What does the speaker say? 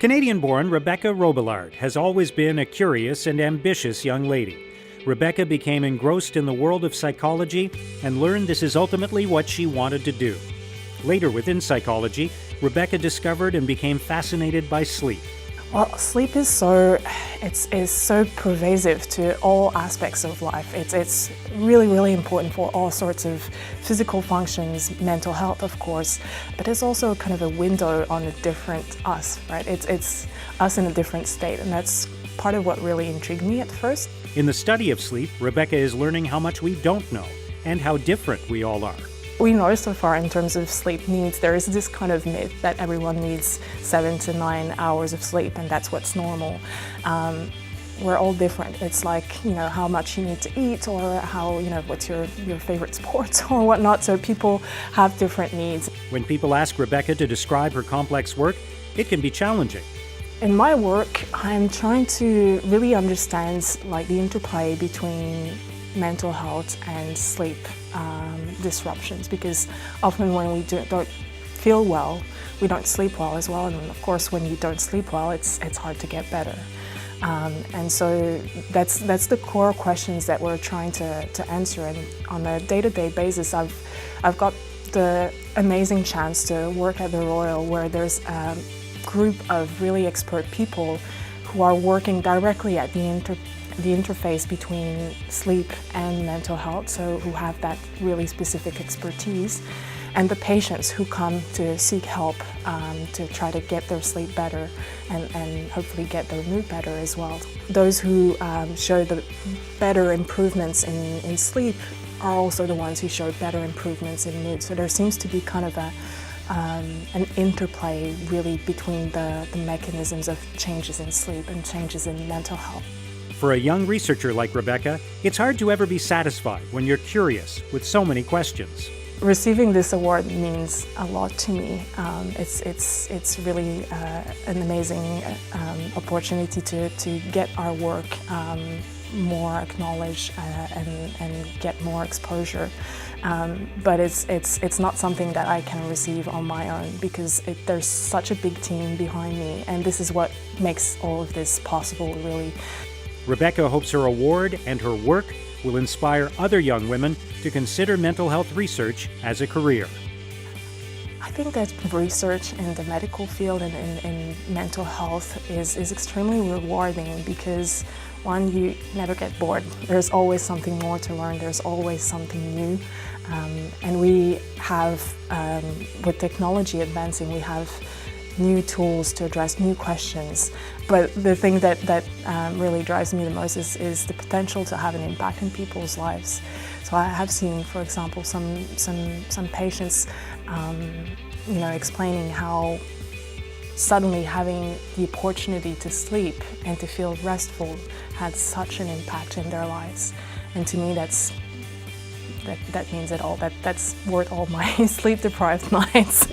Canadian-born Rébecca Robillard has always been a curious and ambitious young lady. Rébecca became engrossed in the world of psychology and learned this is ultimately what she wanted to do. Later within psychology, Rébecca discovered and became fascinated by sleep. Well, sleep is so pervasive to all aspects of life. It's really important for all sorts of physical functions, mental health, of course, but it's also kind of a window on a different us, right? It's us in a different state, and that's part of what really intrigued me at first. In the study of sleep, Rébecca is learning how much we don't know and how different we all are. We know so far in terms of sleep needs, there is this kind of myth that everyone needs 7 to 9 hours of sleep and that's what's normal. We're all different. It's like, how much you need to eat or how, what's your favorite sports or whatnot. So people have different needs. When people ask Rébecca to describe her complex work, it can be challenging. In my work, I'm trying to really understand the interplay between mental health and sleep disruptions, because often when we don't feel well, we don't sleep well as well, and of course when you don't sleep well, it's hard to get better. And so that's the core questions that we're trying to answer. And on a day-to-day basis, I've got the amazing chance to work at the Royal, where there's a group of really expert people who are working directly at the interface between sleep and mental health, so who have that really specific expertise, and the patients who come to seek help to try to get their sleep better and hopefully get their mood better as well. Those who show the better improvements in sleep are also the ones who show better improvements in mood. So there seems to be kind of an interplay really between the mechanisms of changes in sleep and changes in mental health. For a young researcher like Rébecca, it's hard to ever be satisfied when you're curious with so many questions. Receiving this award means a lot to me. It's really an amazing opportunity to get our work more acknowledged and get more exposure. But it's not something that I can receive on my own, because there's such a big team behind me, and this is what makes all of this possible, really. Rébecca hopes her award and her work will inspire other young women to consider mental health research as a career. I think that research in the medical field and in mental health is extremely rewarding, because one, you never get bored. There's always something more to learn, there's always something new. And we have, with technology advancing, we have new tools to address new questions. But the thing that really drives me the most is the potential to have an impact in people's lives. So I have seen, for example, some patients explaining how suddenly having the opportunity to sleep and to feel restful had such an impact in their lives. And to me, that means it all. That's worth all my sleep-deprived nights.